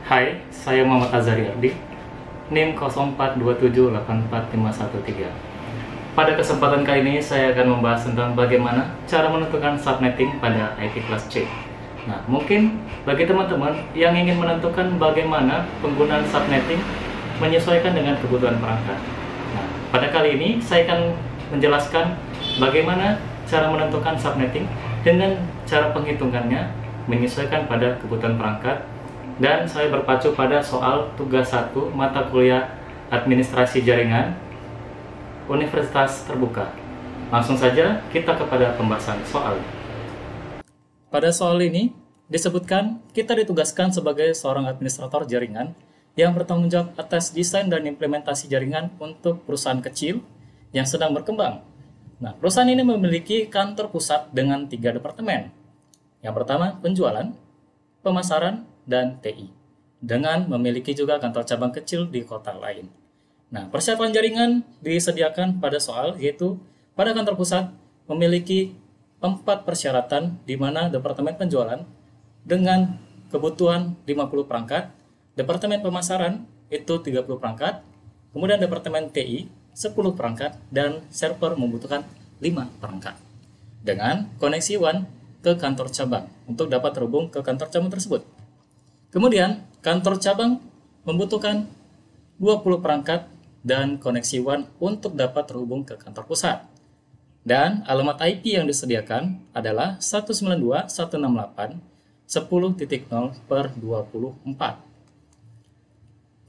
Hai, saya Muhammad Azhari Ardi, NIM 0427845113. Pada kesempatan kali ini saya akan membahas tentang bagaimana cara menentukan subnetting pada IP kelas C. Nah, mungkin bagi teman-teman yang ingin menentukan bagaimana penggunaan subnetting menyesuaikan dengan kebutuhan perangkat. Nah, pada kali ini saya akan menjelaskan bagaimana cara menentukan subnetting dengan cara penghitungannya menyesuaikan pada kebutuhan perangkat. Dan saya berpacu pada soal tugas 1 mata kuliah Administrasi Jaringan Universitas Terbuka. Langsung saja kita kepada pembahasan soal. Pada soal ini disebutkan kita ditugaskan sebagai seorang administrator jaringan yang bertanggung jawab atas desain dan implementasi jaringan untuk perusahaan kecil yang sedang berkembang. Nah, perusahaan ini memiliki kantor pusat dengan 3 departemen. Yang pertama, penjualan, pemasaran, dan TI, dengan memiliki juga kantor cabang kecil di kota lain. Nah, persyaratan jaringan disediakan pada soal, yaitu pada kantor pusat memiliki 4 persyaratan, di mana departemen penjualan dengan kebutuhan 50 perangkat, departemen pemasaran itu 30 perangkat, kemudian departemen TI 10 perangkat, dan server membutuhkan 5 perangkat. Dengan koneksi WAN ke kantor cabang untuk dapat terhubung ke kantor cabang tersebut. Kemudian, kantor cabang membutuhkan 20 perangkat dan koneksi WAN untuk dapat terhubung ke kantor pusat. Dan alamat IP yang disediakan adalah 192.168.10.0/24.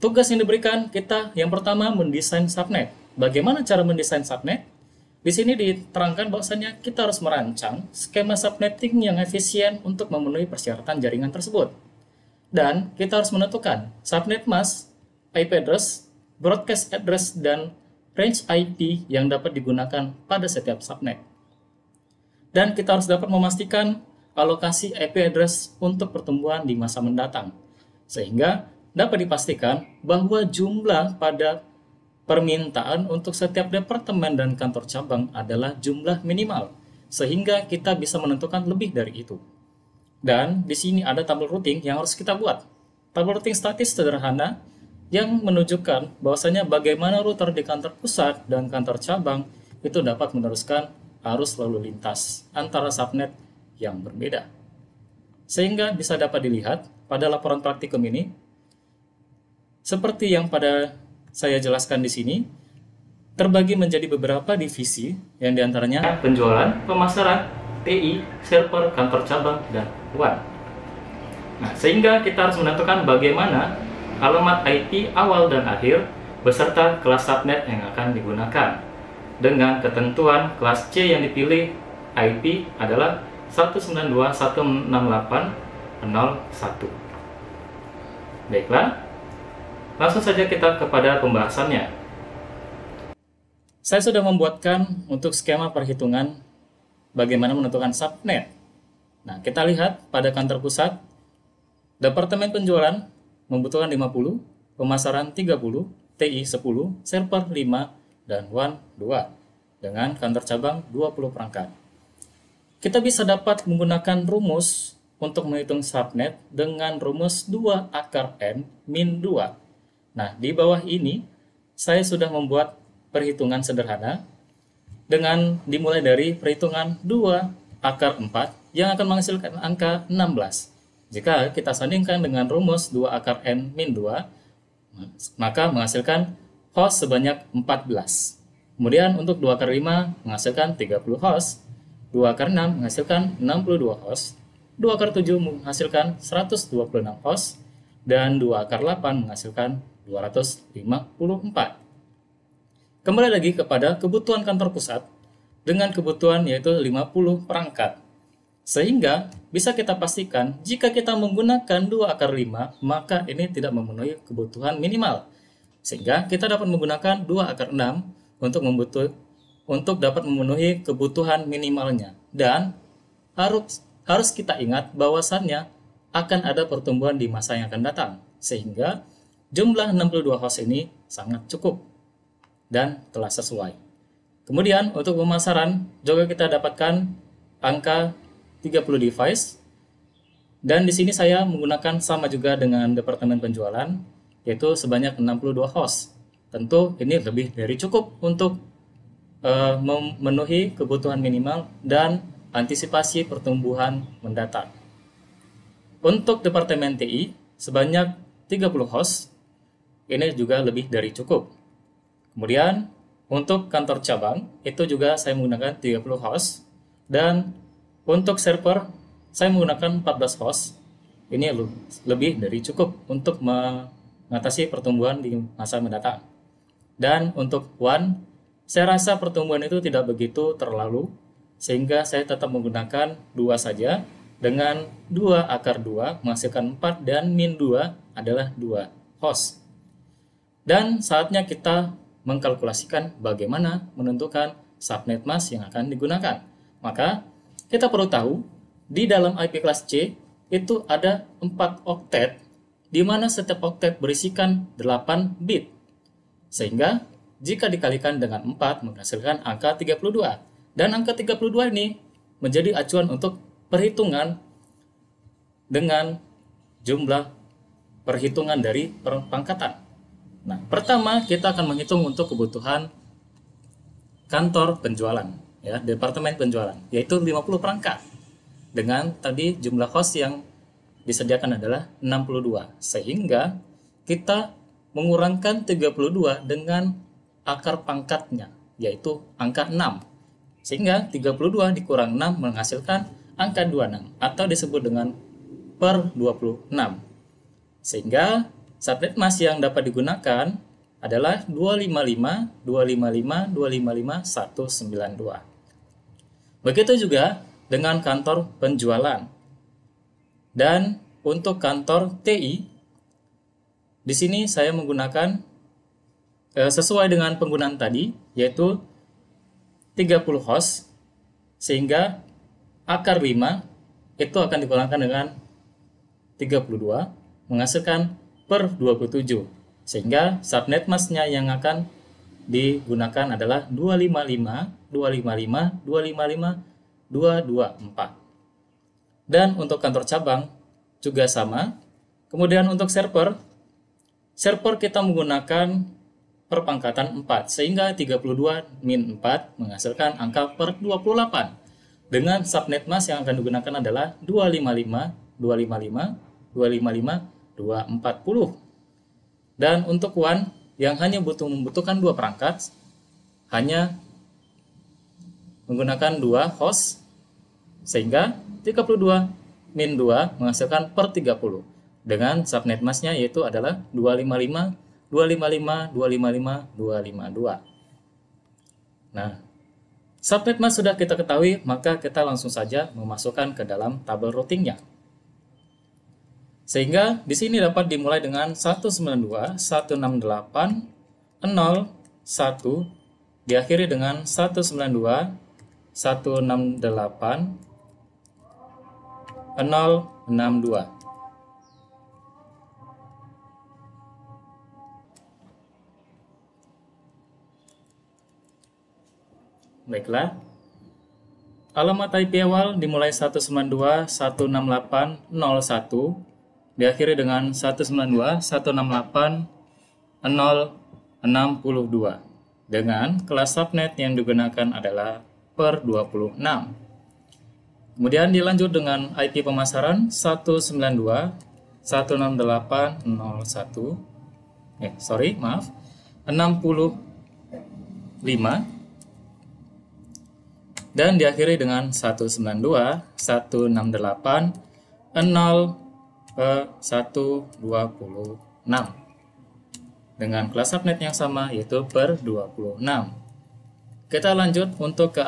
Tugas yang diberikan kita yang pertama mendesain subnet. Bagaimana cara mendesain subnet? Di sini diterangkan bahwasanya kita harus merancang skema subnetting yang efisien untuk memenuhi persyaratan jaringan tersebut. Dan kita harus menentukan subnet mask, IP address, broadcast address, dan range IP yang dapat digunakan pada setiap subnet. Dan kita harus dapat memastikan alokasi IP address untuk pertumbuhan di masa mendatang, sehingga dapat dipastikan bahwa jumlah pada permintaan untuk setiap departemen dan kantor cabang adalah jumlah minimal, sehingga kita bisa menentukan lebih dari itu. Dan di sini ada tabel routing yang harus kita buat. Tabel routing statis sederhana yang menunjukkan bahwasanya bagaimana router di kantor pusat dan kantor cabang itu dapat meneruskan arus lalu lintas antara subnet yang berbeda. Sehingga bisa dapat dilihat pada laporan praktikum ini, seperti yang pada saya jelaskan di sini, terbagi menjadi beberapa divisi yang diantaranya penjualan, pemasaran, TI, server, kantor cabang, dan WAN. Nah, sehingga kita harus menentukan bagaimana alamat IP awal dan akhir beserta kelas subnet yang akan digunakan. Dengan ketentuan kelas C yang dipilih, IP adalah 192.168.0.1. Baiklah, langsung saja kita kepada pembahasannya. Saya sudah membuatkan untuk skema perhitungan bagaimana menentukan subnet. Nah, kita lihat pada kantor pusat, departemen penjualan membutuhkan 50, pemasaran 30, TI 10, server 5, dan WAN 2, dengan kantor cabang 20 perangkat. Kita bisa dapat menggunakan rumus untuk menghitung subnet dengan rumus 2 akar N min 2. Nah, di bawah ini, saya sudah membuat perhitungan sederhana dengan dimulai dari perhitungan 2 akar 4 yang akan menghasilkan angka 16. Jika kita sandingkan dengan rumus 2 akar N min 2, maka menghasilkan host sebanyak 14. Kemudian untuk 2 akar 5 menghasilkan 30 host, 2 akar 6 menghasilkan 62 host, 2 akar 7 menghasilkan 126 host, dan 2 akar 8 menghasilkan 254. Kembali lagi kepada kebutuhan kantor pusat dengan kebutuhan yaitu 50 perangkat. Sehingga bisa kita pastikan jika kita menggunakan 2 akar 5, maka ini tidak memenuhi kebutuhan minimal. Sehingga kita dapat menggunakan 2 akar 6 untuk dapat memenuhi kebutuhan minimalnya. Dan harus kita ingat bahwasannya akan ada pertumbuhan di masa yang akan datang. Sehingga jumlah 62 host ini sangat cukup dan telah sesuai. Kemudian untuk pemasaran juga kita dapatkan angka 30 device Dan di sini saya menggunakan sama juga dengan departemen penjualan, yaitu sebanyak 62 host. Tentu ini lebih dari cukup untuk memenuhi kebutuhan minimal dan antisipasi pertumbuhan mendatang. Untuk departemen TI sebanyak 30 host, ini juga lebih dari cukup. Kemudian untuk kantor cabang itu juga saya menggunakan 30 host, dan untuk server saya menggunakan 14 host. Ini lebih dari cukup untuk mengatasi pertumbuhan di masa mendatang. Dan untuk WAN, saya rasa pertumbuhan itu tidak begitu terlalu, sehingga saya tetap menggunakan 2 saja, dengan 2 akar 2 menghasilkan 4 dan min 2 adalah 2 host. Dan saatnya kita mengkalkulasikan bagaimana menentukan subnet mask yang akan digunakan. Maka kita perlu tahu di dalam IP kelas C itu ada 4 oktet, di mana setiap oktet berisikan 8 bit. Sehingga jika dikalikan dengan 4 menghasilkan angka 32. Dan angka 32 ini menjadi acuan untuk perhitungan dengan jumlah perhitungan dari perpangkatan. Nah, pertama kita akan menghitung untuk kebutuhan kantor penjualan, ya, departemen penjualan, yaitu 50 perangkat. Dengan tadi jumlah host yang disediakan adalah 62, sehingga kita mengurangkan 32 dengan akar pangkatnya, yaitu angka 6. Sehingga 32 dikurang 6 menghasilkan angka 26, atau disebut dengan per 26. Sehingga subnet mask yang dapat digunakan adalah 255, 255, 255, 192. Begitu juga dengan kantor penjualan. Dan untuk kantor TI, di sini saya menggunakan sesuai dengan penggunaan tadi, yaitu 30 host, sehingga akar 5 itu akan dikurangkan dengan 32, menghasilkan per 27. Sehingga subnet masknya yang akan digunakan adalah 255, 255, 255, 224. Dan untuk kantor cabang juga sama. Kemudian untuk server kita menggunakan perpangkatan 4, sehingga 32 min 4 menghasilkan angka per 28. Dengan subnet mask yang akan digunakan adalah 255, 255, 255, 240. Dan untuk WAN yang hanya membutuhkan 2 perangkat, hanya menggunakan 2 host, sehingga 32 min 2 menghasilkan per 30. Dengan subnet masknya yaitu adalah 255, 255, 255, 252. Nah, subnet mask sudah kita ketahui, maka kita langsung saja memasukkan ke dalam tabel routingnya. Sehingga di sini dapat dimulai dengan 192, 168, 01, diakhiri dengan 192, 168, 062. Baiklah. Alamat IP awal dimulai 192, 168, 01, diakhiri dengan 192, 168, 062. Dengan kelas subnet yang digunakan adalah per 26. Kemudian dilanjut dengan IP pemasaran 192, 168, 65, dan diakhiri dengan 192, 168, 126 dengan kelas subnet yang sama yaitu per 26. Kita lanjut untuk ke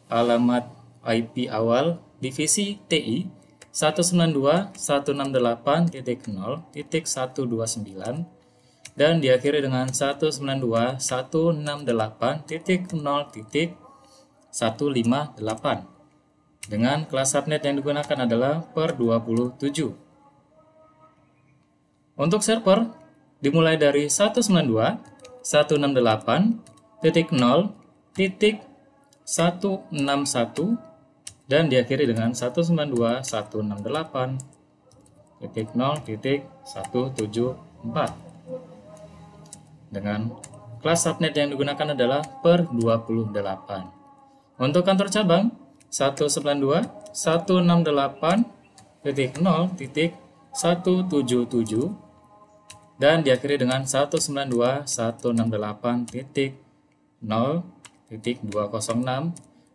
alamat IP awal divisi TI 192.168.0.129 dan diakhiri dengan 192.168.0.158 dengan kelas subnet yang digunakan adalah per 27. Untuk server dimulai dari 192.168.0.161 dan diakhiri dengan 192.168.0.174 dengan kelas subnet yang digunakan adalah per 28. Untuk kantor cabang 192.168.0.177 dan diakhiri dengan 192.168.0.206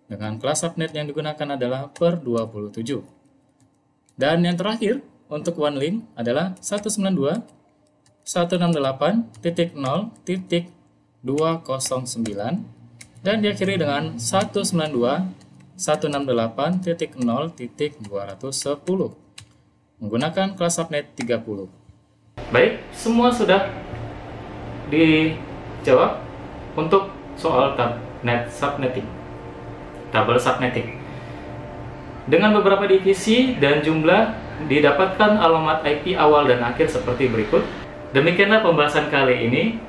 dengan kelas subnet yang digunakan adalah per 27. Dan yang terakhir untuk one link adalah 192.168.0.209 dan diakhiri dengan 192.168.0.210 menggunakan kelas subnet 30. Baik, semua sudah dijawab untuk soal subnetting, tabel subnetting. Dengan beberapa divisi dan jumlah, didapatkan alamat IP awal dan akhir seperti berikut. Demikianlah pembahasan kali ini.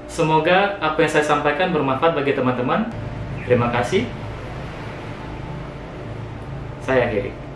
Semoga apa yang saya sampaikan bermanfaat bagi teman-teman. Terima kasih. Saya akhiri.